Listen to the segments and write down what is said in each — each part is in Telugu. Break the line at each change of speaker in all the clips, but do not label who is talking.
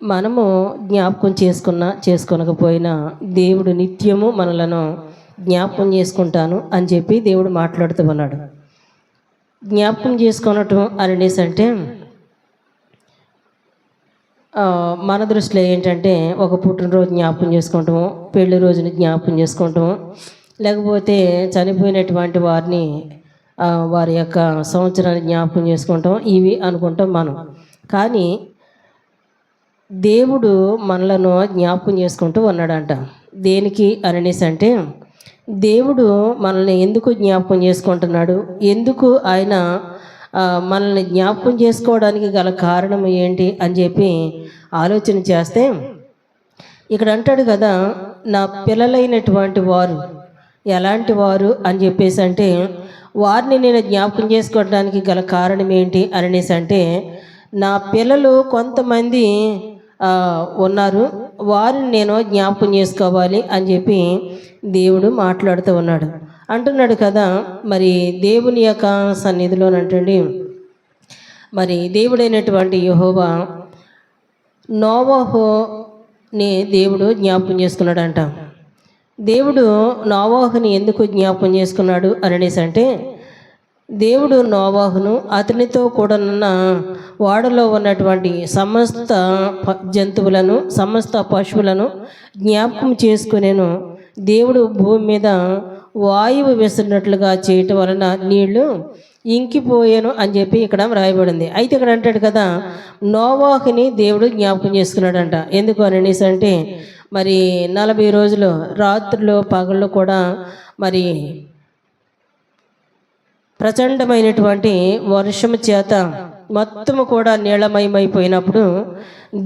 మనము జ్ఞాపకం చేసుకోనకపోయినా దేవుడు నిత్యము మనలను జ్ఞాపకం చేసుకుంటాను అని చెప్పి దేవుడు మాట్లాడుతూ ఉన్నాడు. జ్ఞాపకం చేసుకోనటం అనేసి అంటే మన దృష్టిలో ఏంటంటే ఒక పుట్టినరోజు జ్ఞాపకం చేసుకుంటాము, పెళ్లి రోజుని జ్ఞాపకం చేసుకుంటాము, లేకపోతే చనిపోయినటువంటి వారిని వారి యొక్క సంవత్సరాన్ని జ్ఞాపకం చేసుకుంటాం, ఇవి అనుకుంటాం మనం. కానీ దేవుడు మనలను జ్ఞాపకం చేసుకుంటూ ఉన్నాడంట. దేనికి అనేసి అంటే దేవుడు మనల్ని ఎందుకు జ్ఞాపకం చేసుకుంటున్నాడు, ఎందుకు ఆయన మనల్ని జ్ఞాపకం చేసుకోవడానికి గల కారణం ఏంటి అని చెప్పి ఆలోచన చేస్తే ఇక్కడ అంటాడు కదా, నా పిల్లలైనటువంటి వారు ఎలాంటి వారు అని చెప్పేసి అంటే వారిని నేను జ్ఞాపకం చేసుకోవడానికి గల కారణం ఏంటి అనేసి అంటే నా పిల్లలు కొంతమంది ఉన్నారు, వారిని నేను జ్ఞాపకం చేసుకోవాలి అని చెప్పి దేవుడు మాట్లాడుతూ ఉన్నాడు. అంటున్నాడు కదా, మరి దేవుని యొక్క సన్నిధిలోనంటండి, మరి దేవుడైనటువంటి యెహోవా నోవహుని దేవుడు జ్ఞాపకం చేసుకున్నాడంట. దేవుడు నోవహుని ఎందుకు జ్ఞాపకం చేసుకున్నాడు అనేసి అంటే దేవుడు నోవహును అతనితో కూడానున్న వాడలో ఉన్నటువంటి సమస్త జంతువులను సమస్త పశువులను జ్ఞాపకం చేసుకునేను. దేవుడు భూమి మీద వాయువు విసిరినట్లుగా చేయటం వలన నీళ్లు ఇంకిపోయాను అని చెప్పి ఇక్కడ రాయబడింది. అయితే ఇక్కడ అంటాడు కదా, నోవాహుని దేవుడు జ్ఞాపకం చేసుకున్నాడంట. ఎందుకు అనేసి అంటే మరి 40 రోజులు రాత్రులు పగళ్ళు కూడా మరి ప్రచండమైనటువంటి వర్షము చేత మొత్తము కూడా నీళ్ళమయమైపోయినప్పుడు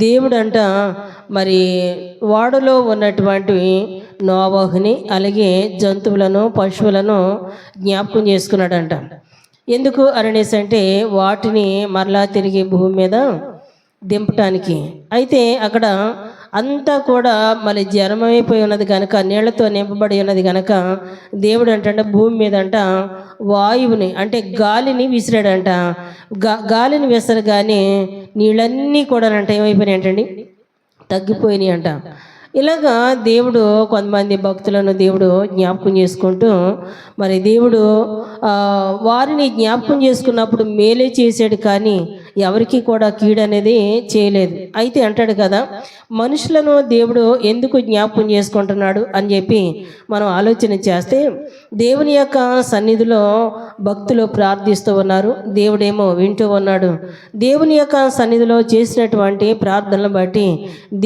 దేవుడంట మరి వాడలో ఉన్నటువంటి నోవహుని అలాగే జంతువులను పశువులను జ్ఞాపకం చేసుకున్నాడంట. ఎందుకు అనేసి అంటే వాటిని మరలా తిరిగి భూమి మీద దింపటానికి. అయితే అక్కడ అంతా కూడా మరి జలమైపోయి ఉన్నది కనుక, నీళ్లతో నింపబడి ఉన్నది కనుక దేవుడు అంట భూమి మీద అంట వాయువుని అంటే గాలిని విసిరాడంట. గాలిని విసరగానే నీళ్ళన్నీ కూడా అంట ఏమైపోయినాయి అంటండి, తగ్గిపోయినాయి అంట. ఇలాగా దేవుడు కొంతమంది భక్తులను దేవుడు జ్ఞాపకం చేసుకుంటూ మరి దేవుడు వారిని జ్ఞాపకం చేసుకున్నప్పుడు మేలే చేశాడు, కానీ ఎవరికి కూడా కీడు అనేది చేయలేదు. అయితే అంటాడు కదా, మనుషులను దేవుడు ఎందుకు జ్ఞాపకం చేసుకుంటున్నాడు అని చెప్పి మనం ఆలోచన చేస్తే దేవుని యొక్క సన్నిధిలో భక్తులు ప్రార్థిస్తూ ఉన్నారు, దేవుడేమో వింటూ ఉన్నాడు. దేవుని యొక్క సన్నిధిలో చేసినటువంటి ప్రార్థనలు బట్టి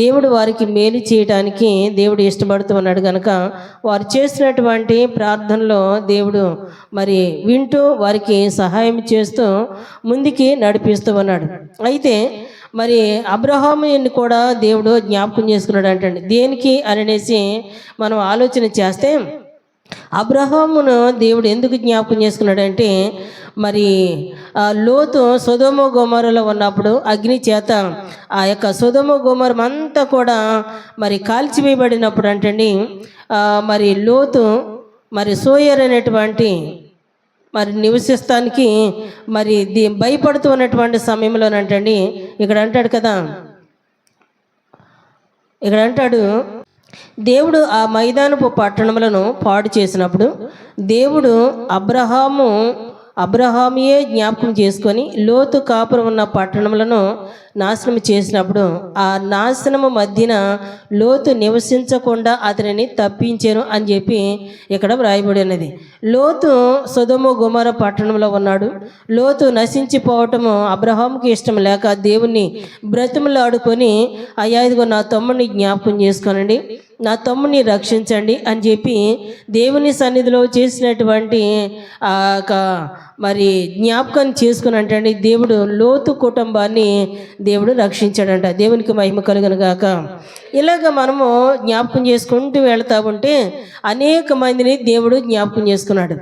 దేవుడు వారికి మేలు చేయడానికి దేవుడు ఇష్టపడుతూ ఉన్నాడు కనుక వారు చేసినటువంటి ప్రార్థనలో దేవుడు మరి వింటూ వారికి సహాయం చేస్తూ ముందుకి నడిపిస్తూ ఉన్నాడు. అయితే మరి అబ్రహాముని కూడా దేవుడు జ్ఞాపకం చేసుకున్నాడు అంటండి. దేనికి అనేసి మనం ఆలోచన చేస్తే అబ్రహామును దేవుడు ఎందుకు జ్ఞాపకం చేసుకున్నాడంటే మరి లోతు సొదొమ గొమొరలో ఉన్నప్పుడు అగ్ని చేత ఆ యొక్క సొదొమ గొమొర అంతా కూడా మరి కాల్చివేయబడినప్పుడు అంటండి మరి లోతు మరి సోయర్ అనేటువంటి మరి నివసిస్తానికి మరి భయపడుతూ ఉన్నటువంటి సమయంలోనంటండి ఇక్కడ అంటాడు కదా, ఇక్కడ అంటాడు దేవుడు ఆ మైదానపు పట్టణములను పాడు చేసినప్పుడు దేవుడు అబ్రహాముయే జ్ఞాపకం చేసుకొని లోతు కాపురం ఉన్న పట్టణములను నాశనం చేసినప్పుడు ఆ నాశనము మధ్యన లోతు నివసించకుండా అతనిని తప్పించాను అని చెప్పి ఇక్కడ వ్రాయబడి ఉన్నది. లోతు సొదొమ గొమొర పట్టణంలో ఉన్నాడు. లోతు నశించిపోవటము అబ్రహాముకి ఇష్టం లేక దేవుణ్ణి బ్రతిమలాడుకొని, అయ్యా ఇదిగో నా తమ్ముడిని జ్ఞాపకం చేసుకోనండి, నా తమ్ముడిని రక్షించండి అని చెప్పి దేవుని సన్నిధిలో చేసినటువంటి మరి జ్ఞాపకం చేసుకుని అంటండి దేవుడు లోతు కుటుంబాన్ని దేవుడు రక్షించాడంట. దేవునికి మహిమ కలుగును గాక. ఇలాగ మనము జ్ఞాపకం చేసుకుంటూ వెళ్తా ఉంటే అనేక మందిని దేవుడు జ్ఞాపకం చేసుకున్నాడు.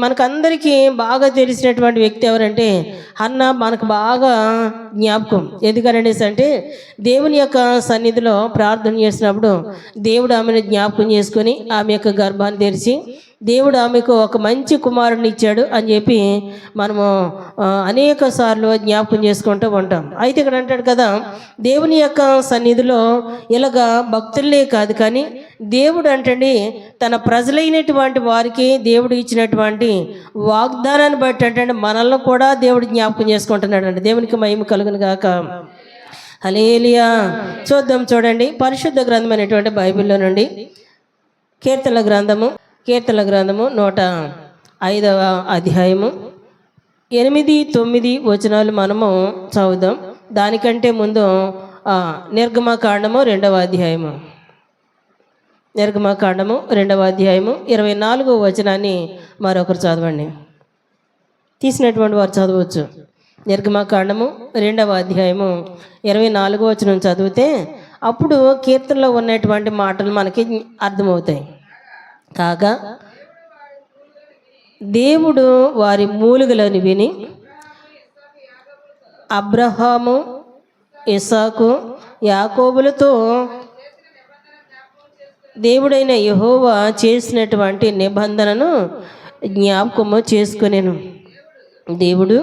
మనకందరికీ బాగా తెలిసినటువంటి వ్యక్తి ఎవరంటే హన్న మనకు బాగా జ్ఞాపకం. ఎందుకనేసి అంటే దేవుని యొక్క సన్నిధిలో ప్రార్థన చేసినప్పుడు దేవుడు ఆమెను జ్ఞాపకం చేసుకొని ఆమె యొక్క గర్భాన్ని తెరిచి దేవుడు ఆమెకు ఒక మంచి కుమారుని ఇచ్చాడు అని చెప్పి మనము అనేక సార్లు జ్ఞాపకం చేసుకుంటూ ఉంటాం. అయితే ఇక్కడ అంటాడు కదా, దేవుని యొక్క సన్నిధిలో ఇలాగా భక్తులే కాదు కానీ దేవుడు అంటండి తన ప్రజలైనటువంటి వారికి దేవుడు ఇచ్చినటువంటి వాగ్దానాన్ని బట్టి అంటే మనల్ని కూడా దేవుడు జ్ఞాపకం చేసుకుంటున్నాడు అండి. దేవునికి మహిమ కలుగును గాక. హల్లెలూయా. చూద్దాం, చూడండి పరిశుద్ధ గ్రంథమైనటువంటి బైబిల్లో నుండి కీర్తనల గ్రంథము 105వ అధ్యాయము 8-9 వచనాలు మనము చదువుదాం. దానికంటే ముందు నిర్గమకాండము 2వ అధ్యాయము 24వ వచనాన్ని మరొకరు చదవండి. తీసినటువంటి వారు చదవచ్చు. నిర్గమకాండము 2వ అధ్యాయము 24వ వచనం చదివితే అప్పుడు కీర్తనలో ఉన్నటువంటి మాటలు మనకి అర్థమవుతాయి. కాగా దేవుడు వారి మూలుగులను విని అబ్రహాము, ఇస్సాకు, యాకోబులతో దేవుడైన యెహోవా చేసినటువంటి నిబంధనను జ్ఞాపకము చేసుకొనెను. దేవుడు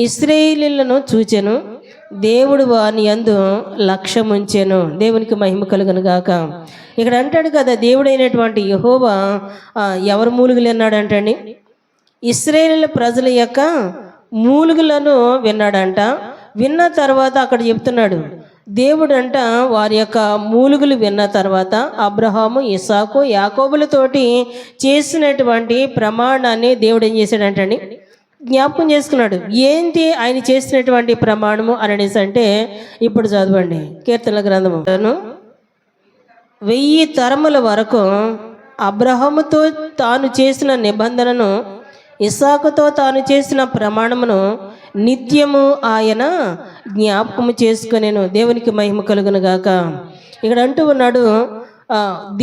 ఇశ్రాయేలీయులను చూచెను, దేవుడు వాని యందు లక్ష్యముంచెను. దేవునికి మహిమ కలుగును గాక. ఇక్కడ అంటాడు కదా, దేవుడైనటువంటి యెహోవా ఎవరు మూలుగులు విన్నాడంటండి? ఇశ్రాయేలు ప్రజల యొక్క మూలుగులను విన్నాడంట. విన్న తర్వాత అక్కడ చెప్తున్నాడు, దేవుడు అంట వారి యొక్క మూలుగులు విన్న తర్వాత అబ్రహాము, ఇస్సాకు, యాకోబులతోటి చేసినటువంటి ప్రమాణాన్ని దేవుడు ఏం చేశాడంటండి? జ్ఞాపకం చేసుకున్నాడు. ఏంటి ఆయన చేసినటువంటి ప్రమాణము అనేసి అంటే ఇప్పుడు చదవండి. కీర్తనల గ్రంథము 1000 తరముల వరకు అబ్రహాముతో తాను చేసిన నిబంధనను, ఇస్సాకుతో తాను చేసిన ప్రమాణమును నిత్యము ఆయన జ్ఞాపకము చేసుకొనెను. దేవునికి మహిమ కలుగును గాక. ఇక్కడ అంటూ ఉన్నాడు,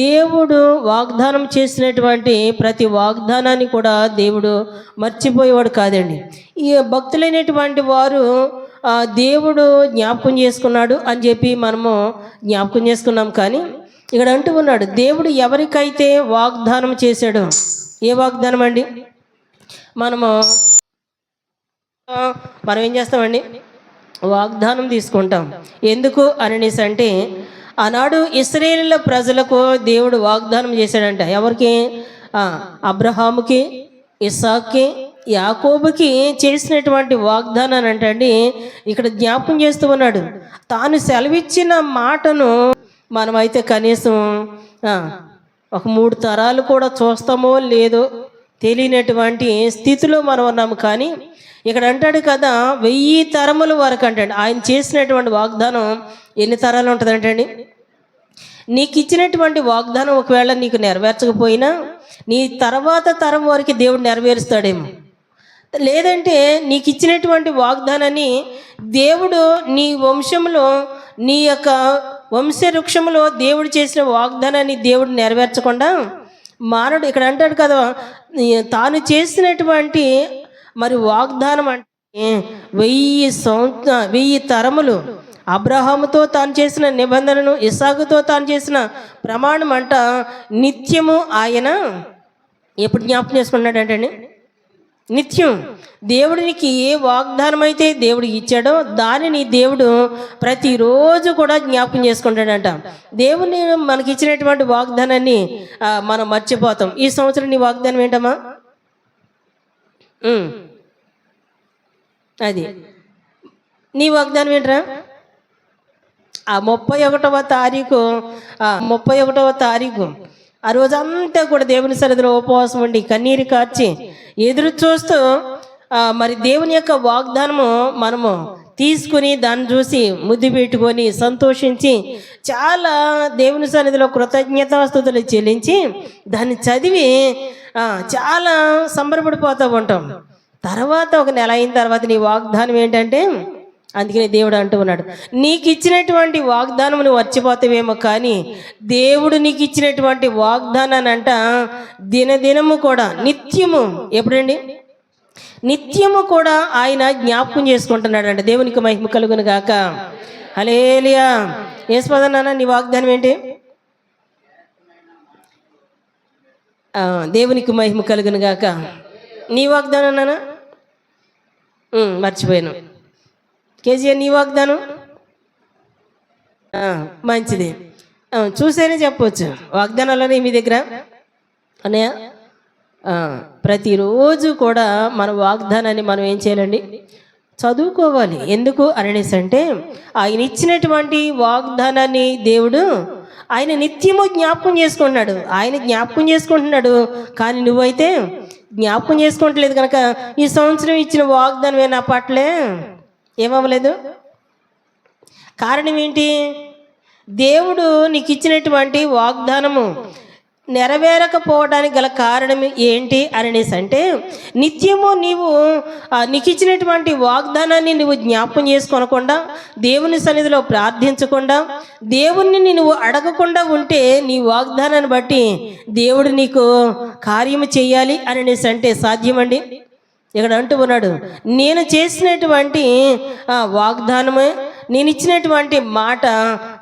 దేవుడు వాగ్దానం చేసినటువంటి ప్రతి వాగ్దానాన్ని కూడా దేవుడు మర్చిపోయేవాడు కాదండి. ఈ భక్తులైనటువంటి వారు దేవుడు జ్ఞాపకం చేసుకున్నాడు అని చెప్పి మనము జ్ఞాపకం చేసుకున్నాం. కానీ ఇక్కడ అంటూ ఉన్నాడు, దేవుడు ఎవరికైతే వాగ్దానం చేశాడో, ఏ వాగ్దానం అండి? మనం ఏం చేస్తామండి? వాగ్దానం తీసుకుంటాం. ఎందుకు అనేసి అంటే ఆనాడు ఇశ్రాయేలు ప్రజలకు దేవుడు వాగ్దానం చేశాడంట. ఎవరికి? అబ్రహాముకి, ఇస్సాకుకి, యాకోబుకి చేసినటువంటి వాగ్దానాన్ని అంటండి ఇక్కడ జ్ఞాపకం చేస్తూ ఉన్నాడు. తాను సెలవిచ్చిన మాటను మనమైతే కనీసం ఒక 3 తరాలు కూడా చూస్తామో లేదో తెలియనటువంటి స్థితిలో మనం ఉన్నాము. కానీ ఇక్కడ అంటాడు కదా, 1000 తరముల వరకు అంటాడు. ఆయన చేసినటువంటి వాగ్దానం ఎన్ని తరాలు ఉంటుందంటండి? నీకు ఇచ్చినటువంటి వాగ్దానం ఒకవేళ నీకు నెరవేర్చకపోయినా నీ తర్వాత తరం వరకు దేవుడు నెరవేరుస్తాడేమో. లేదంటే నీకు ఇచ్చినటువంటి వాగ్దానాన్ని దేవుడు నీ వంశంలో, నీ యొక్క వంశవృక్షంలో దేవుడు చేసిన వాగ్దానాన్ని దేవుడు నెరవేర్చకుండా మానవుడు. ఇక్కడ అంటాడు కదా, తాను చేసినటువంటి మరి వాగ్దానం అంటే 1000 తరములు. అబ్రహాముతో తాను చేసిన నిబంధనను, ఇస్సాకుతో తాను చేసిన ప్రమాణం అంట నిత్యము ఆయన ఎప్పుడు జ్ఞాపకం చేసుకున్నాడంటండి? నిత్యం. దేవుడికి ఏ వాగ్దానం అయితే దేవుడు ఇచ్చాడో దానిని దేవుడు ప్రతిరోజు కూడా జ్ఞాపకం చేసుకుంటాడంట. దేవుని మనకి ఇచ్చినటువంటి వాగ్దానాన్ని మనం మర్చిపోతాం. ఈ సంవత్సరం నీ వాగ్దానం ఏంటమ్మా? అది నీ వాగ్దానం ఏంట్రా? 31వ తారీఖు ఆ రోజంతా కూడా దేవుని సన్నిధిలో ఉపవాసం ఉండి కన్నీరు కార్చి ఎదురు చూస్తూ మరి దేవుని యొక్క వాగ్దానము మనము తీసుకుని దాన్ని చూసి ముద్దు పెట్టుకొని సంతోషించి చాలా దేవుని సన్నిధిలో కృతజ్ఞతాస్తుతులు చెల్లించి దాన్ని చదివి చాలా సంబరపడిపోతూ ఉంటాం. తర్వాత ఒక నెల అయిన తర్వాత నీ వాగ్దానం ఏంటంటే, అందుకని దేవుడు అంటూ ఉన్నాడు, నీకు ఇచ్చినటువంటి వాగ్దానం నువ్వు మర్చిపోతావేమో, కానీ దేవుడు నీకు ఇచ్చినటువంటి వాగ్దానాన్ని అంట దినదినము కూడా నిత్యము, ఎప్పుడండి? నిత్యము కూడా ఆయన జ్ఞాపకం చేసుకుంటున్నాడంట. దేవునికి మహిమ కలుగును గాక. హల్లెలూయా. యేసుపదన్న నీ వాగ్దానం ఏంటి? దేవునికి మహిమ కలుగును గాక. నీ వాగ్దానం నాన్న మర్చిపోయాను. కేజీఆర్ నీ వాగ్దానం మంచిది. చూసేనే చెప్పవచ్చు. వాగ్దానాలనే మీ దగ్గర అన్నయ్య. ప్రతిరోజు కూడా మన వాగ్దానాన్ని మనం ఏం చేయాలండి? చదువుకోవాలి. ఎందుకు అనేసి అంటే ఆయన ఇచ్చినటువంటి వాగ్దానాన్ని దేవుడు ఆయన నిత్యము జ్ఞాపకం చేసుకుంటున్నాడు. ఆయన జ్ఞాపకం చేసుకుంటున్నాడు, కానీ నువ్వైతే జ్ఞాపకం చేసుకోవట్లేదు. కనుక ఈ సంవత్సరం ఇచ్చిన వాగ్దానం నా పట్లే ఏమవ్వలేదు. కారణం ఏంటి? దేవుడు నీకు ఇచ్చినటువంటి వాగ్దానము నెరవేరకపోవడానికి గల కారణం ఏంటి అనేసి అంటే నిత్యము నీకు ఇచ్చినటువంటి వాగ్దానాన్ని నువ్వు జ్ఞాపకం చేసుకోనకుండా, దేవుని సన్నిధిలో ప్రార్థించకుండా, దేవుణ్ణి నువ్వు అడగకుండా ఉంటే నీ వాగ్దానాన్ని బట్టి దేవుడు నీకు కార్యము చేయాలి అనేసి అంటే సాధ్యమండి. ఇక్కడ అంటూ ఉన్నాడు, నేను చేసినటువంటి వాగ్దానమే, నేను ఇచ్చినటువంటి మాట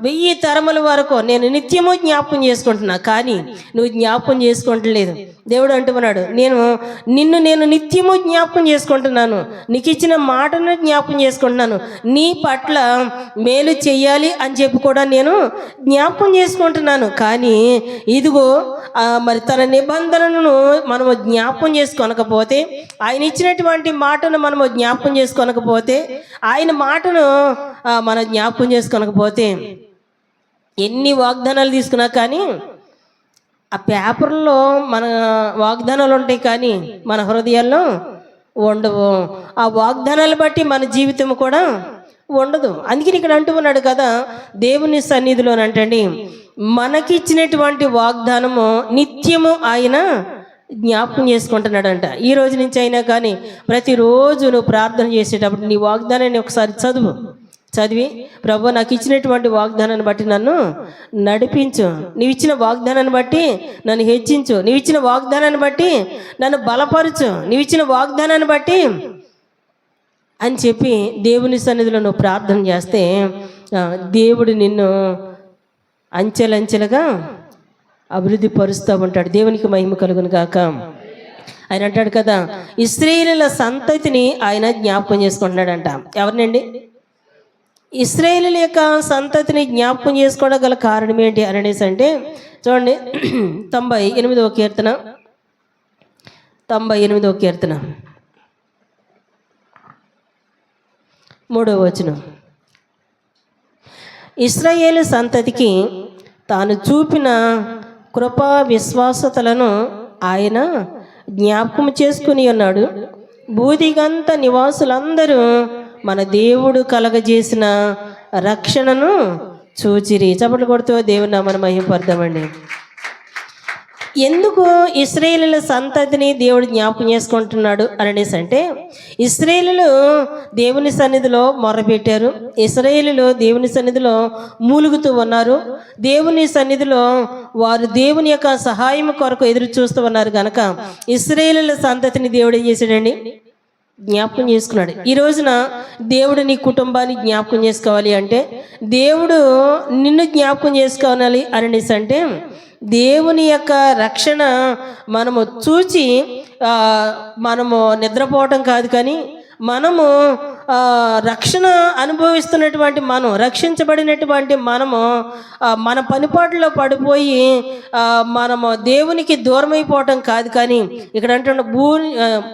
1000 తరముల వరకు నేను నిత్యము జ్ఞాపకం చేసుకుంటున్నా, కానీ నువ్వు జ్ఞాపకం చేసుకోవట్లేదు. దేవుడు అంటున్నాడు, నేను నిత్యము జ్ఞాపకం చేసుకుంటున్నాను, నీకు ఇచ్చిన మాటను జ్ఞాపకం చేసుకుంటున్నాను, నీ పట్ల మేలు చెయ్యాలి అని చెప్పి కూడా నేను జ్ఞాపకం చేసుకుంటున్నాను. కానీ ఇదిగో మరి తన నిబంధనను మనము జ్ఞాపకం చేసుకోనకపోతే, ఆయన ఇచ్చినటువంటి మాటను మనము జ్ఞాపకం చేసుకోనకపోతే, ఆయన మాటను మనం జ్ఞాపకం చేసుకోనకపోతే ఎన్ని వాగ్దానాలు తీసుకున్నా కానీ ఆ పేపర్లో మన వాగ్దానాలు ఉంటాయి, కానీ మన హృదయాల్లో ఉండవు. ఆ వాగ్దానాలు బట్టి మన జీవితం కూడా ఉండదు. అందుకని ఇక్కడ అంటూ ఉన్నాడు కదా, దేవుని సన్నిధిలోనంటండి మనకిచ్చినటువంటి వాగ్దానము నిత్యము ఆయన జ్ఞాపకం చేసుకుంటున్నాడంట. ఈ రోజు నుంచి అయినా కానీ ప్రతిరోజు నువ్వు ప్రార్థన చేసేటప్పుడు నీ వాగ్దానాన్ని ఒకసారి చదివి, ప్రభు నాకు ఇచ్చినటువంటి వాగ్దానాన్ని బట్టి నన్ను నడిపించు, నీవు ఇచ్చిన వాగ్దానాన్ని బట్టి నన్ను హెచ్చించు, నీవు ఇచ్చిన వాగ్దానాన్ని బట్టి నన్ను బలపరచు, నీవు ఇచ్చిన వాగ్దానాన్ని బట్టి అని చెప్పి దేవుని సన్నిధిలో నువ్వు ప్రార్థన చేస్తే దేవుడు నిన్ను అంచెలంచెలుగా అభివృద్ధి పరుస్తూ ఉంటాడు. దేవునికి మహిమ కలుగును గాక. ఆయన అంటాడు కదా, ఇశ్రాయేలీయుల సంతతిని ఆయన జ్ఞాపకం చేసుకుంటున్నాడంట. ఎవరినండి? ఇశ్రాయేలీయుల యొక్క సంతతిని జ్ఞాపకం చేసుకోవడం గల కారణం ఏంటి అనేసి అంటే చూడండి, 98వ కీర్తన 3వ వచనం. ఇశ్రాయేలు సంతతికి తాను చూపిన కృపా విశ్వాసతలను ఆయన జ్ఞాపకం చేసుకుని ఉన్నాడు. భూదిగంత నివాసులందరూ మన దేవుడు కలగజేసిన రక్షణను చూచిరి. చప్పట్లు కొడుతూ దేవుని నామమున మహిమపడదామండి. ఎందుకు ఇశ్రాయేలీయుల సంతతిని దేవుడు జ్ఞాపకం చేసుకుంటున్నాడు అనేసి అంటే ఇశ్రాయేలీయులు దేవుని సన్నిధిలో మొర్రపెట్టారు, ఇశ్రాయేలీయులు దేవుని సన్నిధిలో మూలుగుతూ ఉన్నారు, దేవుని సన్నిధిలో వారు దేవుని యొక్క సహాయం కొరకు ఎదురు చూస్తూ ఉన్నారు. కనుక ఇశ్రాయేలీయుల సంతతిని దేవుడు ఏం చేశాడండి? జ్ఞాపకం చేసుకున్నాడు. ఈ రోజున దేవుడు నీ కుటుంబాన్ని జ్ఞాపకం చేసుకోవాలి అంటే, దేవుడు నిన్ను జ్ఞాపకం చేసుకోవాలి అనేసి అంటే దేవుని యొక్క రక్షణ మనము చూచి మనము నిద్రపోవటం కాదు, కానీ మనము రక్షణ అనుభవిస్తున్నటువంటి రక్షించబడినటువంటి మనము మన పనిపాటులో పడిపోయి మనము దేవునికి దూరమైపోవటం కాదు. కానీ ఇక్కడ అంటున్న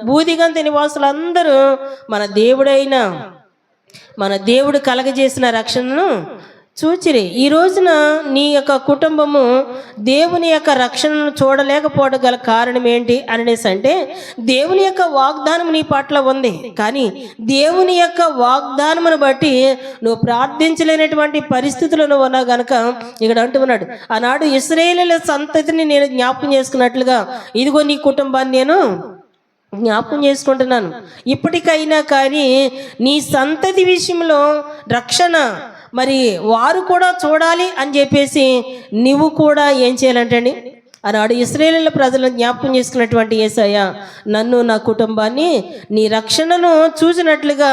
భూదిగంత నివాసులందరూ మన దేవుడు కలగజేసిన రక్షణను చూచిరి. ఈ రోజున నీ యొక్క కుటుంబము దేవుని యొక్క రక్షణను చూడలేకపోవడం గల కారణం ఏంటి అనేసి అంటే దేవుని యొక్క వాగ్దానం నీ పట్ల ఉంది, కానీ దేవుని యొక్క వాగ్దానమును బట్టి నువ్వు ప్రార్థించలేనటువంటి పరిస్థితులను ఉన్నా గనక ఇక్కడ అంటూ ఉన్నాడు, ఆనాడు ఇశ్రాయేలీయుల సంతతిని నేను జ్ఞాపకం చేసుకున్నట్లుగా ఇదిగో నీ కుటుంబాన్ని నేను జ్ఞాపకం చేసుకుంటున్నాను. ఇప్పటికైనా కానీ నీ సంతతి విషయంలో రక్షణ మరి వారు కూడా చూడాలి అని చెప్పేసి నువ్వు కూడా ఏం చేయాలంటండి? ఆనాడు ఇశ్రాయేలీయుల ప్రజలను జ్ఞాపకం చేసుకున్నటువంటి యేసయ్య, నన్ను నా కుటుంబాన్ని నీ రక్షణను చూసినట్లుగా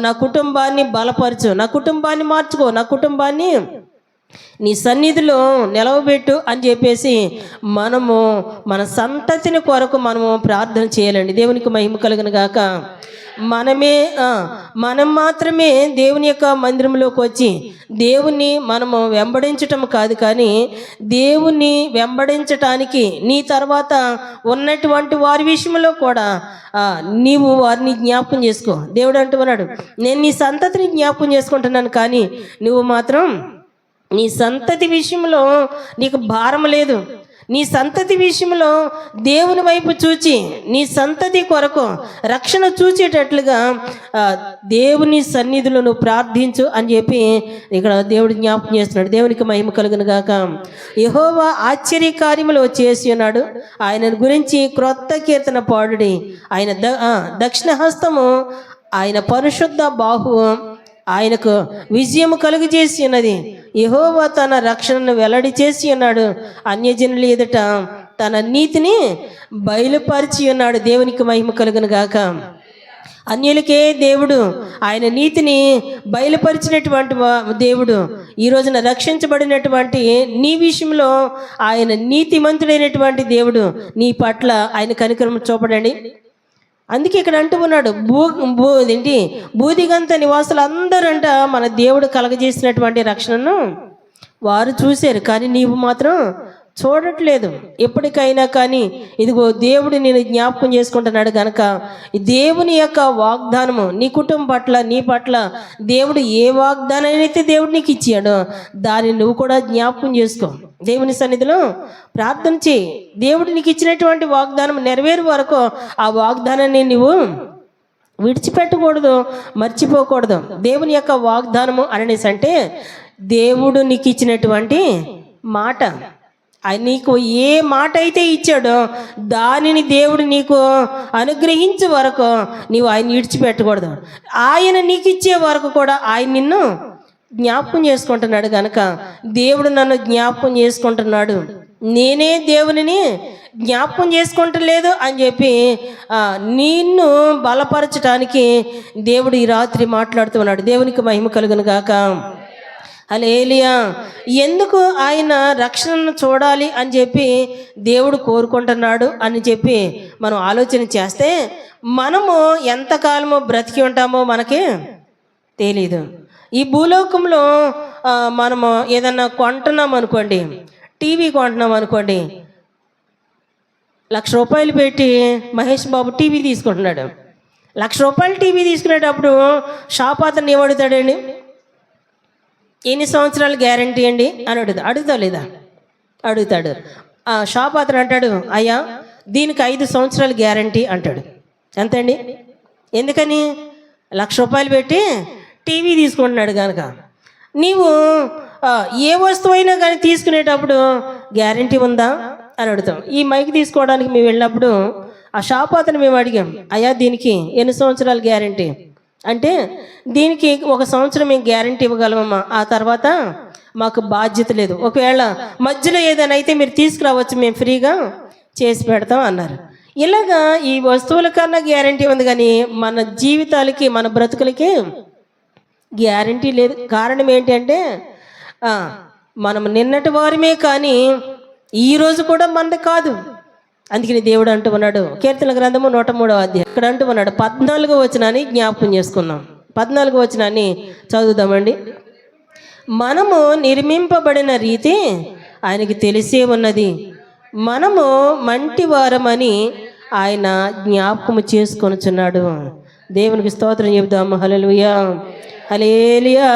నా కుటుంబాన్ని బలపరచు, నా కుటుంబాన్ని మార్చుకో, నా కుటుంబాన్ని నీ సన్నిధిలో నిలవబెట్టు అని చెప్పేసి మనము మన సంతతిని కొరకు మనము ప్రార్థన చేయాలండి. దేవునికి మహిమ కలుగును గాక. మనం మాత్రమే దేవుని యొక్క మందిరంలోకి వచ్చి దేవుని మనము వెంబడించటం కాదు, కానీ దేవుని వెంబడించటానికి నీ తర్వాత ఉన్నటువంటి వారి విషయంలో కూడా నీవు వారిని జ్ఞాపకం చేసుకో. దేవుడు అంటున్నాడు, నేను నీ సంతతిని జ్ఞాపకం చేసుకుంటున్నాను, కానీ నువ్వు మాత్రం నీ సంతతి విషయంలో నీకు భారం లేదు. నీ సంతతి విషయంలో దేవుని వైపు చూచి నీ సంతతి కొరకు రక్షణ చూచేటట్లుగా దేవుని సన్నిధిలో నువ్వు ప్రార్థించు అని చెప్పి ఇక్కడ దేవుడు జ్ఞాపకం చేస్తున్నాడు. దేవునికి మహిమ కలుగును గాక. యెహోవా ఆశ్చర్య కార్యములు చేసి ఉన్నాడు, ఆయన గురించి క్రొత్త కీర్తన పాడుడి. ఆయన దక్షిణ హస్తము, ఆయన పరిశుద్ధ బాహువు ఆయనకు విజయము కలుగజేసి ఉన్నది. యెహోవా తన రక్షణను వెల్లడి చేసి ఉన్నాడు, అన్యజనుల ఎదుట తన నీతిని బయలుపరిచి ఉన్నాడు. దేవునికి మహిమ కలుగును గాక. అన్యులకే దేవుడు ఆయన నీతిని బయలుపరిచినటువంటి దేవుడు. ఈ రోజున రక్షించబడినటువంటి నీ విషయంలో ఆయన నీతిమంతుడైనటువంటి దేవుడు. నీ పట్ల ఆయన కనికరం చూపడండి. అందుకే ఇక్కడ అంటూ ఉన్నాడు, బూదిగంత నివాసులు అందరంట మన దేవుడు కలగజేసినటువంటి రక్షణను వారు చూశారు, కానీ నీవు మాత్రం చూడట్లేదు. ఎప్పటికైనా కానీ ఇదిగో దేవుడు నేను జ్ఞాపకం చేసుకుంటున్నాడు కనుక దేవుని యొక్క వాగ్దానము నీ కుటుంబం పట్ల, నీ పట్ల దేవుడు ఏ వాగ్దానం అయితే దేవుడు నీకు ఇచ్చాడో దాన్ని నువ్వు కూడా జ్ఞాపకం చేసుకో. దేవుని సన్నిధిలో ప్రార్థన చేయి. దేవుడు నీకు ఇచ్చినటువంటి వాగ్దానం నెరవేరు వరకు ఆ వాగ్దానాన్ని నువ్వు విడిచిపెట్టకూడదు, మర్చిపోకూడదు. దేవుని యొక్క వాగ్దానము అనేసి అంటే దేవుడు నీకు ఇచ్చినటువంటి మాట. ఆయన నీకు ఏ మాట అయితే ఇచ్చాడో దానిని దేవుడు నీకు అనుగ్రహించే వరకు నీవు ఆయన విడిచిపెట్టకూడదు. ఆయన నీకు ఇచ్చే వరకు కూడా ఆయన నిన్ను జ్ఞాపకం చేసుకుంటున్నాడు కనుక దేవుడు నన్ను జ్ఞాపకం చేసుకుంటున్నాడు, నేనే దేవునిని జ్ఞాపకం చేసుకుంటలేదు అని చెప్పి నిన్ను బలపరచడానికి దేవుడు ఈ రాత్రి మాట్లాడుతున్నాడు. దేవునికి మహిమ కలుగును గాక. హల్లెలూయా. ఎందుకు ఆయన రక్షణను చూడాలి అని చెప్పి దేవుడు కోరుకుంటున్నాడు అని చెప్పి మనం ఆలోచన చేస్తే మనము ఎంతకాలమో బ్రతికి ఉంటామో మనకి తెలీదు. ఈ భూలోకంలో మనము ఏదన్నా కొంటున్నాం అనుకోండి, టీవీ కొంటున్నాం అనుకోండి, 1,00,000 రూపాయలు పెట్టి మహేష్ బాబు టీవీ తీసుకుంటున్నాడు. 1,00,000 రూపాయలు టీవీ తీసుకునేటప్పుడు షాప్ అతను ఏమడుగుతాడండి? ఎన్ని సంవత్సరాలు గ్యారంటీ అండి అని అడుగుతా లేదా? అడుగుతాడు. షాప్ అతను అంటాడు, అయ్యా దీనికి 5 సంవత్సరాలు గ్యారంటీ అంటాడు. ఎంతండి? ఎందుకని? 1,00,000 రూపాయలు పెట్టి టీవీ తీసుకుంటున్నాడు కనుక. నీవు ఏ వస్తువు అయినా కానీ తీసుకునేటప్పుడు గ్యారంటీ ఉందా అని అడుగుతాం. ఈ మైక్ తీసుకోవడానికి మేము వెళ్ళినప్పుడు ఆ షాప్ అతను మేము అడిగాం, అయ్యా దీనికి ఎన్ని సంవత్సరాలు గ్యారంటీ అంటే, దీనికి 1 సంవత్సరం మేము గ్యారంటీ ఇవ్వగలమమ్మా, ఆ తర్వాత మాకు బాధ్యత లేదు, ఒకవేళ మధ్యలో ఏదైనా అయితే మీరు తీసుకురావచ్చు, మేము ఫ్రీగా చేసి పెడతాం అన్నారు. ఇలాగా ఈ వస్తువుల కన్నా గ్యారంటీ ఉంది, కానీ మన జీవితాలకి మన బ్రతుకులకి గ్యారంటీ లేదు. కారణం ఏంటంటే మనం నిన్నటి వారమే కానీ ఈరోజు కూడా మనది కాదు. అందుకని దేవుడు అంటూ ఉన్నాడు, కీర్తన గ్రంథము 103వ అధ్యాయం ఇక్కడ అంటూ ఉన్నాడు, 14వ వచనాన్ని జ్ఞాపకం చేసుకున్నాం. 14వ వచనాన్ని చదువుదామండి. మనము నిర్మింపబడిన రీతి ఆయనకి తెలిసే ఉన్నది, మనము మంటి వారమని ఆయన జ్ఞాపకము చేసుకొనుచున్నాడు. దేవునికి స్తోత్రం చెబుదాము. హల్లెలూయా, హల్లెలూయా.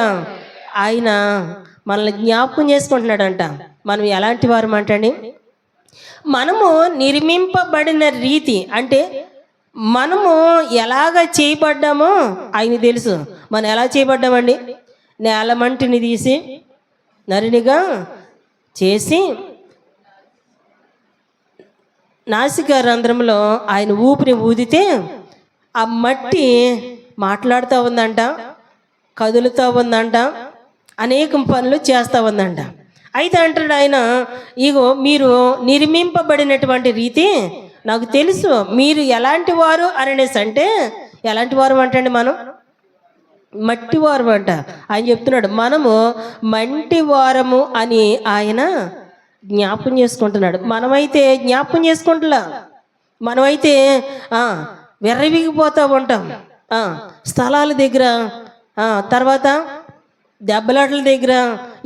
ఆయన మనల్ని జ్ఞాపకం చేసుకుంటున్నాడంట. మనం ఎలాంటి వారం అంటండి? మనము నిర్మింపబడిన రీతి అంటే మనము ఎలాగ చేయబడ్డామో ఆయన తెలుసు. మనం ఎలా చేయబడ్డామండి? నేలమంటిని తీసి నరునిగా చేసి నాసికా రంధ్రంలో ఆయన ఊపిరి ఊదితే ఆ మట్టి మాట్లాడుతూ ఉందంట, కదులుతూ ఉందంట, అనేక పనులు చేస్తూ ఉందంట. అయితే అంటాడు ఆయన, ఇగో మీరు నిర్మింపబడినటువంటి రీతి నాకు తెలుసు, మీరు ఎలాంటి వారు అనేసి అంటే ఎలాంటి వారు అంటండి? మనం మట్టివారం అంట. ఆయన చెప్తున్నాడు మనము మంటివారము అని ఆయన జ్ఞాపకం చేసుకుంటున్నాడు. మనమైతే జ్ఞాపకం చేసుకుంటులా. మనమైతే వెర్రవిగిపోతూ ఉంటాం. స్థలాల దగ్గర, తర్వాత దెబ్బలాటల దగ్గర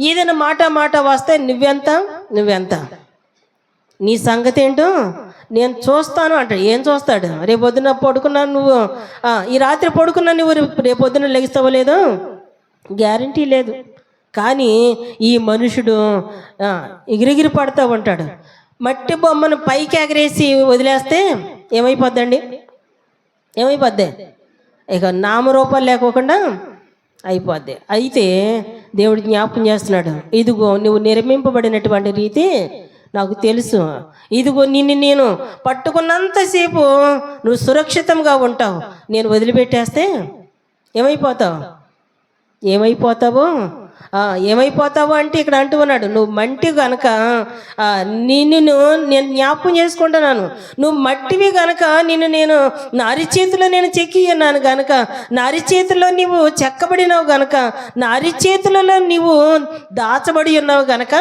ఏదైనా మాట వస్తే నువ్వెంత నీ సంగతి ఏంటో నేను చూస్తాను అంటాడు. ఏం చూస్తాడు? రేపొద్దున పడుకున్నాను నువ్వు, ఈ రాత్రి పడుకున్నా నువ్వు రేపొద్దున లెగిస్తావో లేదో గ్యారంటీ లేదు. కానీ ఈ మనుషుడు ఎగిరెగిరి పడుతూ ఉంటాడు. మట్టి బొమ్మను పైకి ఎగరేసి వదిలేస్తే ఏమైపోద్దండి? ఏమైపోద్ది? ఇక నామరూపాలు లేకోకుండా అయిపోద్ది. అయితే దేవుడు జ్ఞాపకం చేస్తున్నాడు, ఇదిగో నువ్వు నిర్మింపబడినటువంటి రీతి నాకు తెలుసు. ఇదిగో నిన్ను నేను పట్టుకున్నంతసేపు నువ్వు సురక్షితంగా ఉంటావు. నేను వదిలిపెట్టేస్తే ఏమైపోతావు అంటే ఇక్కడ అంటూ ఉన్నాడు, నువ్వు మట్టి కనుక నేను జ్ఞాపకం చేసుకుంటున్నాను. నువ్వు మట్టివి కనుక నేను నా అరిచేతిలో నేను చెక్కి ఉన్నాను కనుక, నా అరిచేతిలో నీవు చెక్కబడినావు కనుక, నా అరిచేతులలో నీవు దాచబడి ఉన్నావు కనుక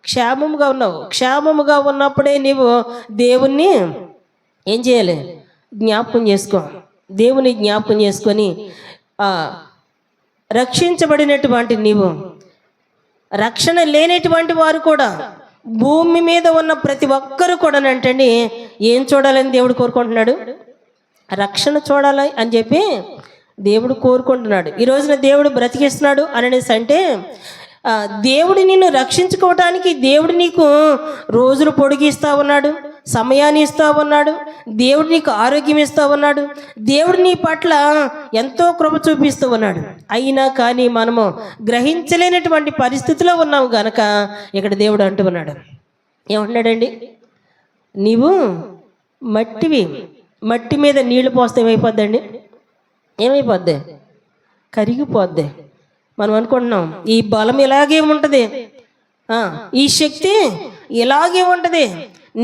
క్షేమముగా ఉన్నావు. క్షేమముగా ఉన్నప్పుడే నీవు దేవుణ్ణి ఏం చేయాలి? జ్ఞాపకం చేసుకో. దేవుని జ్ఞాపకం చేసుకొని రక్షించబడినటువంటి నీవు, రక్షణ లేనటువంటి వారు కూడా, భూమి మీద ఉన్న ప్రతి ఒక్కరు కూడా అంటండి ఏం చూడాలని దేవుడు కోరుకుంటున్నాడు? రక్షణ చూడాలి అని చెప్పి దేవుడు కోరుకుంటున్నాడు. ఈ రోజున దేవుడు బ్రతికిస్తున్నాడు అనేసి అంటే దేవుడు నిన్ను రక్షించుకోవటానికి దేవుడు నీకు రోజులు పొడిగిస్తూ ఉన్నాడు, సమయాన్ని ఇస్తూ ఉన్నాడు, దేవుడు నీకు ఆరోగ్యం ఇస్తూ ఉన్నాడు, దేవుడు నీ పట్ల ఎంతో కృప చూపిస్తూ ఉన్నాడు. అయినా కానీ మనము గ్రహించలేనటువంటి పరిస్థితిలో ఉన్నాము గనక ఇక్కడ దేవుడు అంటూ ఉన్నాడు. ఏమంటున్నాడండి? నీవు మట్టివి, మట్టి మీద నీళ్లు పోస్తే ఏమైపోద్దండి? ఏమైపోద్ది? కరిగిపోద్ది. మనం అనుకుంటున్నాం ఈ బలం ఇలాగే ఉంటుంది, ఈ శక్తి ఇలాగే ఉంటుంది,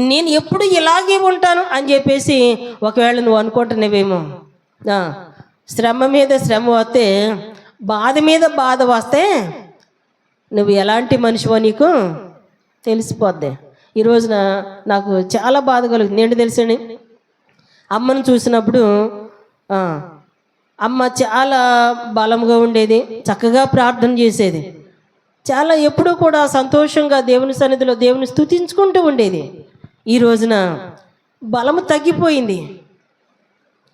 నేను ఎప్పుడు ఇలాగే ఉంటాను అని చెప్పేసి ఒకవేళ నువ్వు అనుకుంటున్నావేమో. శ్రమ మీద శ్రమ వస్తే, బాధ మీద బాధ వస్తే నువ్వు ఎలాంటి మనిషివో నీకు తెలిసిపోద్ది. ఈ రోజున నాకు చాలా బాధ కలుగుతుంది. ఏంటి తెలుసండి? అమ్మను చూసినప్పుడు అమ్మ చాలా బలంగా ఉండేది, చక్కగా ప్రార్థన చేసేది, చాలా ఎప్పుడూ కూడా సంతోషంగా దేవుని సన్నిధిలో దేవుని స్తుతించుకుంటూ ఉండేది. ఈ రోజున బలము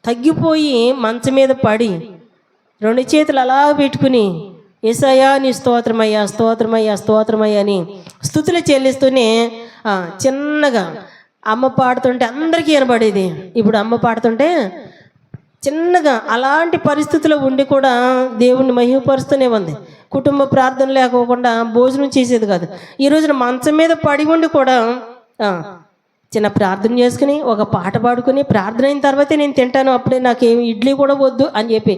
తగ్గిపోయి మంచం మీద పడి 2 చేతులు అలా పెట్టుకుని యేసయ్యా నీ స్తోత్రమయ్యా స్తోత్రమయ్యా స్తోత్రమయ్యా అని స్తుతులు చెల్లిస్తూనే చిన్నగా అమ్మ పాడుతుంటే అందరికీ వినబడేది. ఇప్పుడు అమ్మ పాడుతుంటే చిన్నగా అలాంటి పరిస్థితుల్లో ఉండి కూడా దేవుణ్ణి మహిమపరుస్తూనే ఉంది. కుటుంబ ప్రార్థన లేకోకుండా భోజనం చేసేది కాదు. ఈ రోజున మంచం మీద పడి ఉండి కూడా చిన్న ప్రార్థన చేసుకుని ఒక పాట పాడుకుని ప్రార్థన అయిన తర్వాతే నేను తింటాను, అప్పుడే నాకేమి ఇడ్లీ కూడా వద్దు అని చెప్పి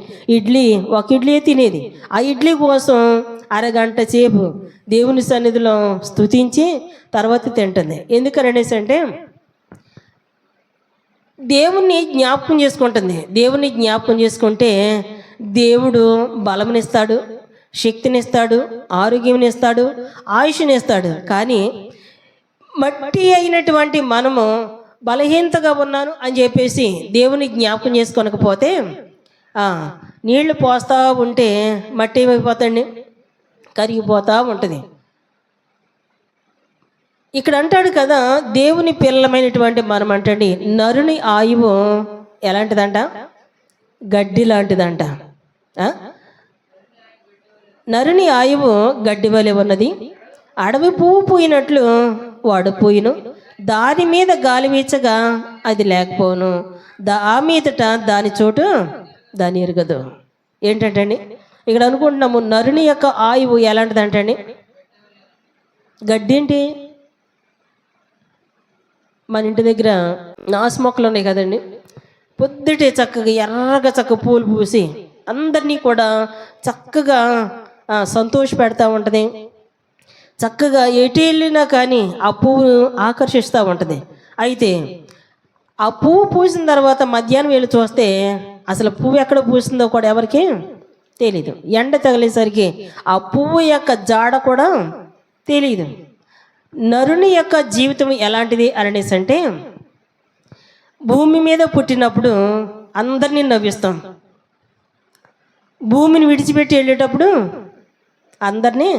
ఒక ఇడ్లీ తినేది. ఆ ఇడ్లీ కోసం అరగంట సేపు దేవుని సన్నిధిలో స్తుతించి తర్వాత తింటుంది. ఎందుకనేసి అంటే దేవుణ్ణి జ్ఞాపకం చేసుకుంటుంది. దేవుణ్ణి జ్ఞాపకం చేసుకుంటే దేవుడు బలమునిస్తాడు, శక్తినిస్తాడు, ఆరోగ్యంనిస్తాడు, ఆయుష్నిస్తాడు. కానీ మట్టి అయినటువంటి మనము బలహీనతగా ఉన్నాను అని చెప్పేసి దేవుని జ్ఞాపకం చేసుకోనకపోతే నీళ్లు పోస్తూ ఉంటే మట్టి ఏమైపోతాండి? కరిగిపోతూ ఉంటుంది. ఇక్కడ అంటాడు కదా, దేవుని పిల్లలమైనటువంటి మనం అంటండి నరుని ఆయువు ఎలాంటిదంట? గడ్డి లాంటిదంట. నరుని ఆయువు గడ్డి వలె ఉన్నది, అడవి పువ్వు పూయినట్లు వాడు పూయిను, దాని మీద గాలి వీచగా అది లేకపోను, ఆ మీదట దాని చోటు దాని ఎరగదు. ఏంటంటండి ఇక్కడ అనుకుంటున్నాము నరుని యొక్క ఆయువు ఎలాంటిదంటండి? గడ్డి ఏంటి? మన ఇంటి దగ్గర నాసు మొక్కలు ఉన్నాయి కదండి, పొద్దుటే చక్కగా ఎర్రగా చక్కగా పూలు పూసి అందరినీ కూడా చక్కగా సంతోష పెడతా ఉంటుంది. చక్కగా ఎటు వెళ్ళినా కానీ ఆ పువ్వు ఆకర్షిస్తూ ఉంటుంది. అయితే ఆ పువ్వు పూసిన తర్వాత మధ్యాహ్నం వెళ్ళి చూస్తే అసలు పువ్వు ఎక్కడ పూసిందో కూడా ఎవరికి తెలీదు. ఎండ తగిలేసరికి ఆ పువ్వు యొక్క జాడ కూడా తెలీదు. నరుని యొక్క జీవితం ఎలాంటిది అనేసి అంటే, భూమి మీద పుట్టినప్పుడు అందరినీ నవ్విస్తాం, భూమిని విడిచిపెట్టి వెళ్ళేటప్పుడు అందరినీ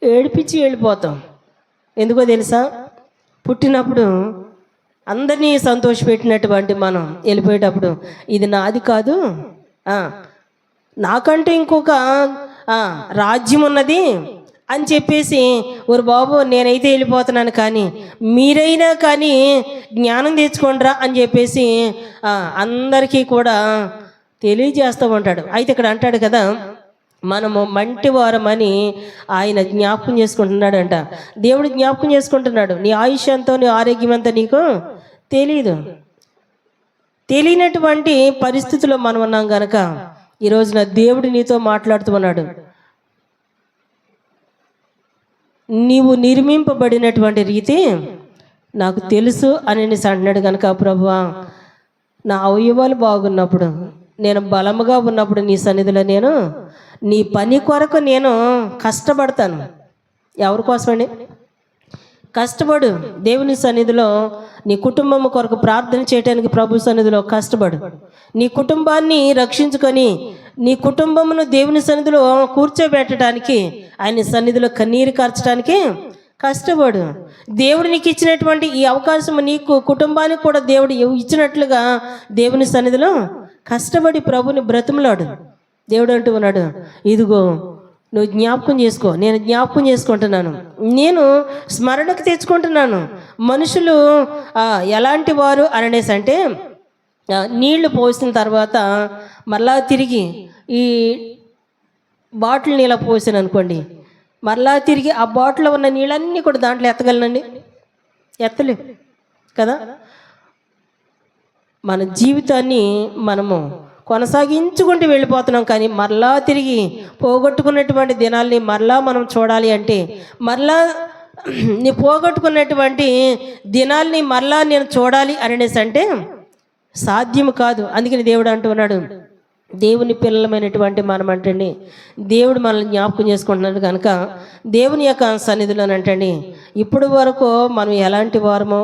ఏడిపించి వెళ్ళిపోతాం. ఎందుకో తెలుసా? పుట్టినప్పుడు అందరినీ సంతోషపెట్టినటువంటి మనం వెళ్ళిపోయేటప్పుడు ఇది నాది కాదు, నాకంటూ ఇంకొక రాజ్యం ఉన్నది అని చెప్పేసి, ఓరు బాబు నేనైతే వెళ్ళిపోతున్నాను కానీ మీరైనా కానీ జ్ఞానం తెచ్చుకోండిరా అని చెప్పేసి అందరికీ కూడా తెలియజేస్తూ ఉంటాడు. అయితే ఇక్కడ అంటాడు కదా, మనము మంటివారమని ఆయన జ్ఞాపకం చేసుకుంటున్నాడంట. దేవుడు జ్ఞాపకం చేసుకుంటున్నాడు. నీ ఆయుష్ ఎంతో, నీ ఆరోగ్యం ఎంతో నీకు తెలీదు. తెలియనటువంటి పరిస్థితుల్లో మనం ఉన్నాం కనుక ఈ రోజున దేవుడు నీతో మాట్లాడుతూ ఉన్నాడు. నీవు నిర్మింపబడినటువంటి రీతి నాకు తెలుసు అని అంటున్నాడు కనుక, ప్రభువా నా అవయవాలు బాగున్నప్పుడు, నేను బలముగా ఉన్నప్పుడు నీ సన్నిధిలో నేను నీ పని కొరకు నేను కష్టపడతాను. ఎవరి కోసమండి? కష్టపడు. దేవుని సన్నిధిలో నీ కుటుంబం కొరకు ప్రార్థన చేయడానికి ప్రభు సన్నిధిలో కష్టపడు. నీ కుటుంబాన్ని రక్షించుకొని నీ కుటుంబమును దేవుని సన్నిధిలో కూర్చోబెట్టడానికి, ఆయన సన్నిధిలో కన్నీరు కార్చడానికి కష్టపడు. దేవుడు నీకు ఇచ్చినటువంటి ఈ అవకాశం నీకు కుటుంబానికి కూడా దేవుడు ఇచ్చినట్లుగా దేవుని సన్నిధిలో కష్టపడి ప్రభుని బ్రతిమలాడు. దేవుడు అంటూ ఉన్నాడు, ఇదిగో నువ్వు జ్ఞాపకం చేసుకో, నేను జ్ఞాపకం చేసుకుంటున్నాను, నేను స్మరణకు తెచ్చుకుంటున్నాను. మనుషులు ఎలాంటి వారు అనేసి అంటే, నీళ్లు పోసిన తర్వాత మరలా తిరిగి ఈ బాటిల్ నీళ్ళ పోసాను అనుకోండి, మరలా తిరిగి ఆ బాటిల్లో ఉన్న నీళ్ళన్నీ కూడా దాంట్లో ఎత్తగలనండి? ఎత్తలే కదా. మన జీవితాన్ని మనము కొనసాగించుకుంటూ వెళ్ళిపోతున్నాం, కానీ మరలా తిరిగి పోగొట్టుకున్నటువంటి దినాల్ని మరలా మనం చూడాలి అంటే, మరలా నీ పోగొట్టుకున్నటువంటి దినాల్ని మరలా నేను చూడాలి అనేసి అంటే సాధ్యం కాదు. అందుకని దేవుడు అంటున్నాడు, దేవుని పిల్లలమైనటువంటి మనం అంటండి, దేవుడు మనల్ని జ్ఞాపకం చేసుకుంటున్నాడు కనుక దేవుని యొక్క సన్నిధిలోనంటండి ఇప్పుడు వరకు మనం ఎలాంటి వారమో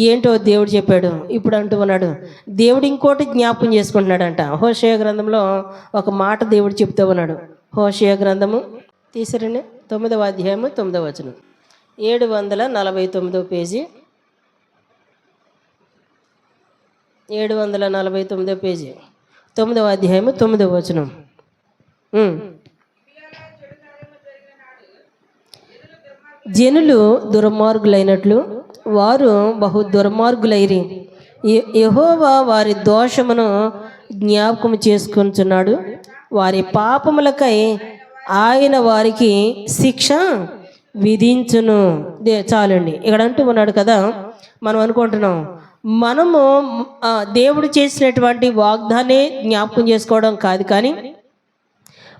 ఏంటో దేవుడు చెప్పాడు. ఇప్పుడు అంటూ ఉన్నాడు, దేవుడు ఇంకోటి జ్ఞాపకం చేసుకుంటున్నాడంట. హోషేయ గ్రంథంలో ఒక మాట దేవుడు చెప్తూ ఉన్నాడు. హోషేయ గ్రంథము తీసిరండి, 9వ అధ్యాయము 9వ వచనం, 749వ పేజీ, 749వ పేజీ, 9వ అధ్యాయము 9వ వచనం. జనులు దుర్మార్గులైనట్లు వారు బహు దుర్మార్గులైరి, యెహోవా వారి దోషమును జ్ఞాపకం చేసుకుంటున్నాడు, వారి పాపములకై ఆయన వారికి శిక్ష విధించును. చాలండి. ఇక్కడ అంటూ ఉన్నాడు కదా, మనం అనుకుంటున్నాం మనము దేవుడు చేసినటువంటి వాగ్దానే జ్ఞాపకం చేసుకోవడం కాదు, కానీ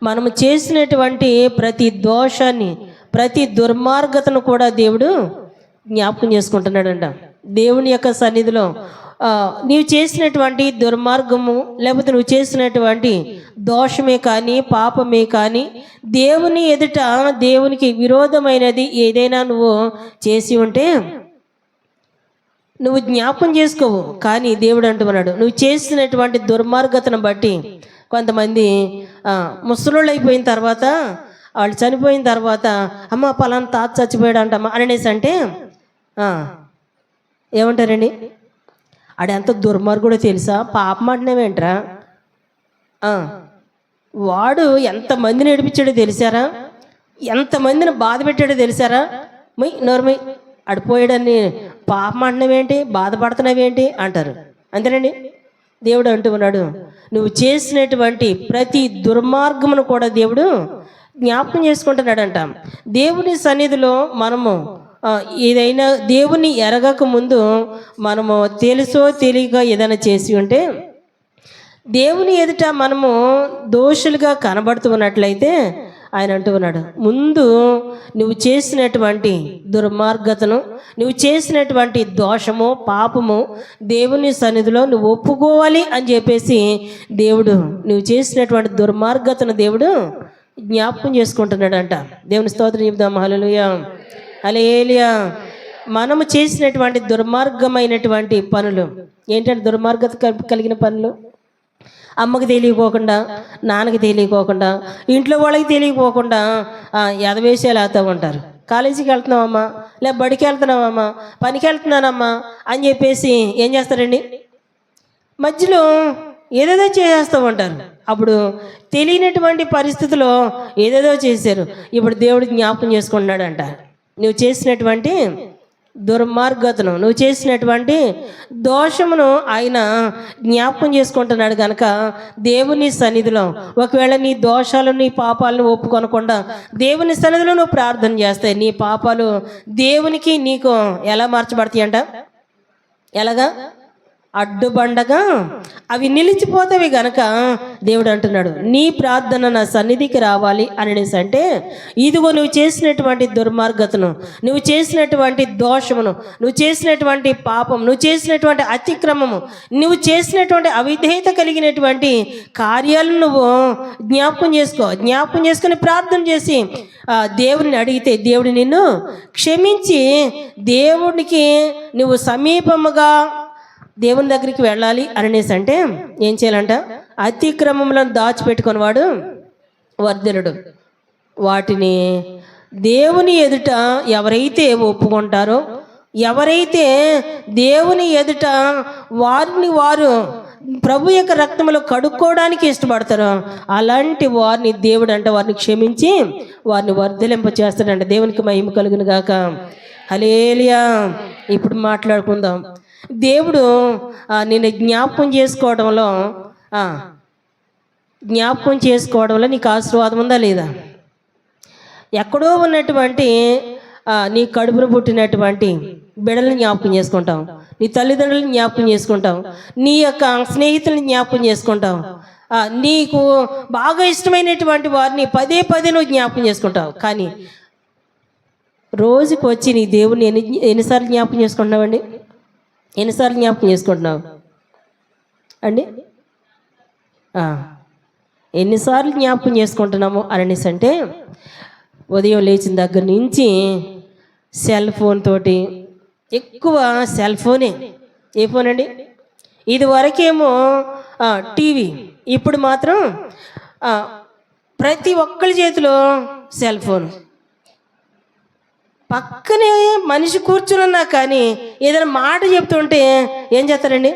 మనము చేసినటువంటి ప్రతి దోషాన్ని, ప్రతి దుర్మార్గతను కూడా దేవుడు జ్ఞాపకం చేసుకుంటున్నాడంట. దేవుని యొక్క సన్నిధిలో నీవు చేసినటువంటి దుర్మార్గము, లేకపోతే నువ్వు చేసినటువంటి దోషమే కానీ పాపమే కానీ దేవుని ఎదుట దేవునికి విరోధమైనది ఏదైనా నువ్వు చేసి ఉంటే నువ్వు జ్ఞాపకం చేసుకోవు. కానీ దేవుడు అంటున్నాడు, నువ్వు చేసినటువంటి దుర్మార్గతను బట్టి కొంతమంది ముసలోళ్ళు అయిపోయిన తర్వాత, వాళ్ళు చనిపోయిన తర్వాత, అమ్మ పలానా తాత చచ్చిపోయాడు అంటమ్మా అనేసి అంటే ఏమంటారండి? ఆడ ఎంత దుర్మార్గుడో తెలుసా? పాపం అంటున్నావేంట్రా? వాడు ఎంతమందిని ఏడిపించాడో తెలిసారా? ఎంతమందిని బాధ పెట్టాడో తెలిసారా? నోర్మై ఆడిపోయాడని పాపం అంటున్నావేంటి, బాధపడుతున్నావేంటి అంటారు. అంతేనండి. దేవుడు అంటూ ఉన్నాడు, నువ్వు చేసినటువంటి ప్రతి దుర్మార్గమును కూడా దేవుడు జ్ఞాపకం చేసుకుంటున్నాడంట. దేవుని సన్నిధిలో మనము ఏదైనా దేవుని ఎరగక ముందు మనము తెలుసో తెలియక ఏదైనా చేసి ఉంటే దేవుని ఎదుట మనము దోషులుగా కనబడుతూ ఉన్నట్లయితే ఆయన అంటూ ఉన్నాడు, ముందు నువ్వు చేసినటువంటి దుర్మార్గతను, నువ్వు చేసినటువంటి దోషము, పాపము దేవుని సన్నిధిలో నువ్వు ఒప్పుకోవాలి అని చెప్పేసి దేవుడు నువ్వు చేసినటువంటి దుర్మార్గతను దేవుడు జ్ఞాపకం చేసుకుంటున్నాడంట. దేవుని స్తోత్రం చెప్దాం. హల్లెలూయా, హల్లెలూయా. మనము చేసినటువంటి దుర్మార్గమైనటువంటి పనులు ఏంటంటే, దుర్మార్గత కలిగిన పనులు అమ్మకి తెలియకోకుండా, నాన్నకి తెలియకోకుండా, ఇంట్లో వాళ్ళకి తెలియకోకుండా ఎదవేశాలు అవుతూ ఉంటారు. కాలేజీకి వెళ్తున్నామమ్మా, లేదా బడికి వెళ్తున్నామమ్మా, పనికి వెళ్తున్నానమ్మా అని చెప్పేసి ఏం చేస్తారండి, మధ్యలో ఏదేదో చేసేస్తూ ఉంటారు. అప్పుడు తెలియనటువంటి పరిస్థితిలో ఏదేదో చేశారు. ఇప్పుడు దేవుడు జ్ఞాపకం చేసుకుంటున్నాడంట, నువ్వు చేసినటువంటి దుర్మార్గతను, నువ్వు చేసినటువంటి దోషమును ఆయన జ్ఞాపకం చేసుకుంటున్నాడు. కనుక దేవుని సన్నిధిలో ఒకవేళ నీ దోషాలు, నీ పాపాలను ఒప్పుకొనకుండా దేవుని సన్నిధిలో నువ్వు ప్రార్థన చేస్తే నీ పాపాలు దేవునికి నీకు ఎలా మార్చబడతాయి అంట, ఎలాగా అడ్డుబండగా అవి నిలిచిపోతావి. గనక దేవుడు అంటున్నాడు, నీ ప్రార్థన నా సన్నిధికి రావాలి అనేసి. అంటే ఇదిగో నువ్వు చేసినటువంటి దుర్మార్గతను, నువ్వు చేసినటువంటి దోషమును, నువ్వు చేసినటువంటి పాపం, నువ్వు చేసినటువంటి అతిక్రమము, నువ్వు చేసినటువంటి అవిధేయత కలిగినటువంటి కార్యాలను నువ్వు జ్ఞాపకం చేసుకో. జ్ఞాపకం చేసుకుని ప్రార్థన చేసి దేవుడిని అడిగితే దేవుడు నిన్ను క్షమించి దేవుడికి నువ్వు సమీపముగా దేవుని దగ్గరికి వెళ్ళాలి అనేసి. అంటే ఏం చేయాలంట, అతిక్రమంలో దాచిపెట్టుకున్నవాడు వర్ధిల్లుడు. వాటిని దేవుని ఎదుట ఎవరైతే ఒప్పుకుంటారో, ఎవరైతే దేవుని ఎదుట వారు ప్రభు యొక్క రక్తంలో కడుక్కోవడానికి ఇష్టపడతారో అలాంటి వారిని దేవుడు అంట వారిని క్షమించి వారిని వర్ధిలింప చేస్తాడంట. దేవునికి మహిమ కలుగును గాక. హల్లెలూయా. ఇప్పుడు మాట్లాడుకుందాం. దేవుడు నిన్ను జ్ఞాపకం చేసుకోవడంలో నీకు ఆశీర్వాదం ఉందా లేదా? ఎక్కడో ఉన్నటువంటి నీ కడుపును పుట్టినటువంటి బిడ్డలను జ్ఞాపకం చేసుకుంటాం, నీ తల్లిదండ్రులను జ్ఞాపకం చేసుకుంటాం, నీ యొక్క స్నేహితులను జ్ఞాపకం చేసుకుంటాం, నీకు బాగా ఇష్టమైనటువంటి వారిని పదే పదే నువ్వు జ్ఞాపకం చేసుకుంటావు. కానీ రోజుకి వచ్చి నీ దేవుని ఎన్నిసార్లు జ్ఞాపకం చేసుకుంటున్నావండి? ఎన్నిసార్లు జ్ఞాపకం చేసుకుంటున్నావు అండి? ఎన్నిసార్లు జ్ఞాపకం చేసుకుంటున్నాము అనేసి. అంటే ఉదయం లేచిన దగ్గర నుంచి సెల్ ఫోన్ తోటి, ఎక్కువ సెల్ ఫోనే. ఏ ఫోన్ అండి? ఇది వరకేమో టీవీ, ఇప్పుడు మాత్రం ప్రతి ఒక్కరి చేతిలో సెల్ ఫోన్. పక్కనే మనిషి కూర్చున్నా కానీ ఏదైనా మాట చెప్తుంటే ఏం చేస్తారండి?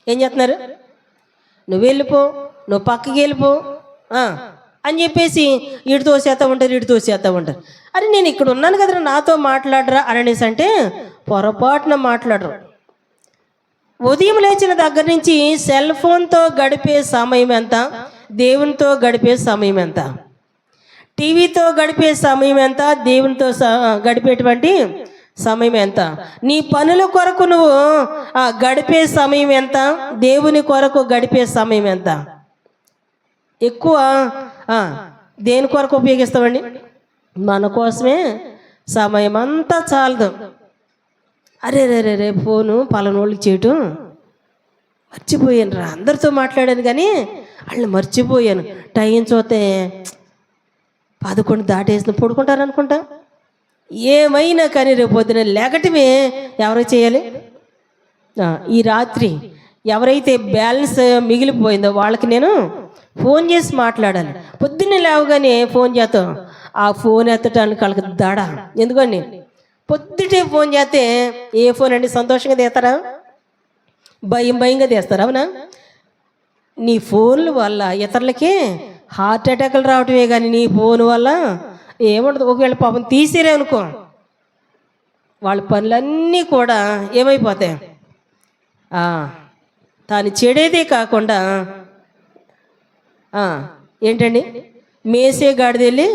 ఏం చేస్తున్నారు? నువ్వు వెళ్ళిపో, నువ్వు పక్కకి వెళ్ళిపో అని చెప్పేసి ఇటు తోసేస్తూ ఉంటారు. అరే నేను ఇక్కడ ఉన్నాను కదరా, నాతో మాట్లాడరా అనేసి. అంటే పొరపాటున మాట్లాడరు. ఉదయం లేచిన దగ్గర నుంచి సెల్ ఫోన్తో గడిపే సమయం ఎంత, దేవునితో గడిపే సమయం ఎంత, టీవీతో గడిపే సమయం ఎంత, దేవునితో గడిపేటువంటి సమయం ఎంత, నీ పనుల కొరకు నువ్వు గడిపే సమయం ఎంత, దేవుని కొరకు గడిపే సమయం ఎంత. ఎక్కువ దేని కొరకు ఉపయోగిస్తామండి? మన కోసమే సమయం అంతా చాలదు. అరే రే ఫోను పలానోళ్ళకి చేయటం మర్చిపోయాను రా, అందరితో మాట్లాడాను కానీ వాళ్ళు మర్చిపోయాను. టైం చూస్తే 11 దాటేసిన పడుకుంటారు అనుకుంటా. ఏమైనా కానీ రేపు పొద్దున లేకటమే ఎవరో చేయాలి. ఈ రాత్రి ఎవరైతే బ్యాలెన్స్ మిగిలిపోయిందో వాళ్ళకి నేను ఫోన్ చేసి మాట్లాడాలి. పొద్దున్నే లేవగానే ఫోన్ చేస్తాం, ఆ ఫోన్ ఎత్తటానికి వాళ్ళకి దడ. ఎందుకండి పొద్దుటే ఫోన్ చేస్తే ఏ ఫోన్ అండి సంతోషంగా తీస్తారా? భయంగా తీస్తారా? అవునా? నీ ఫోన్ల వల్ల ఇతరులకి హార్ట్ అటాక్లు రావటమే కానీ నీ ఫోన్ వల్ల ఏముండదు. ఒకవేళ పాపం తీసిరే అనుకో, వాళ్ళ పనులన్నీ కూడా ఏమైపోతాయి, తాను చెడేదే కాకుండా ఏంటండి మేసే గాడిదెళ్ళి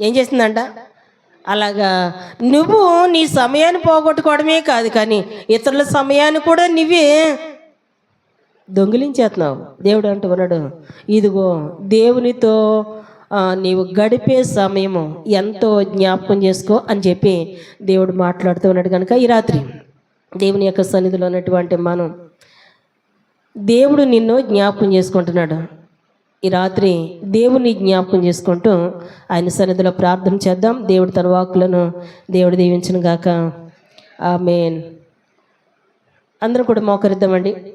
ఏం చేసిందంట. అలాగా నువ్వు నీ సమయాన్ని పోగొట్టుకోవడమే కాదు కానీ ఇతరుల సమయాన్ని కూడా నువ్వే దొంగిలించేస్తున్నావు. దేవుడు అంటూ ఉన్నాడు, ఇదిగో దేవునితో నీవు గడిపే సమయము ఎంతో జ్ఞాపకం చేసుకో అని చెప్పి దేవుడు మాట్లాడుతూ ఉన్నాడు. కనుక ఈ రాత్రి దేవుని యొక్క సన్నిధిలో ఉన్నటువంటి మనం, దేవుడు నిన్ను జ్ఞాపకం చేసుకుంటున్నాడు. ఈ రాత్రి దేవుని జ్ఞాపకం చేసుకుంటూ ఆయన సన్నిధిలో ప్రార్థన చేద్దాం. దేవుడు తన వాక్కులను దేవుడు దీవించును గాక. ఆమేన్. అందరూ కూడా మోకరిద్దామండి.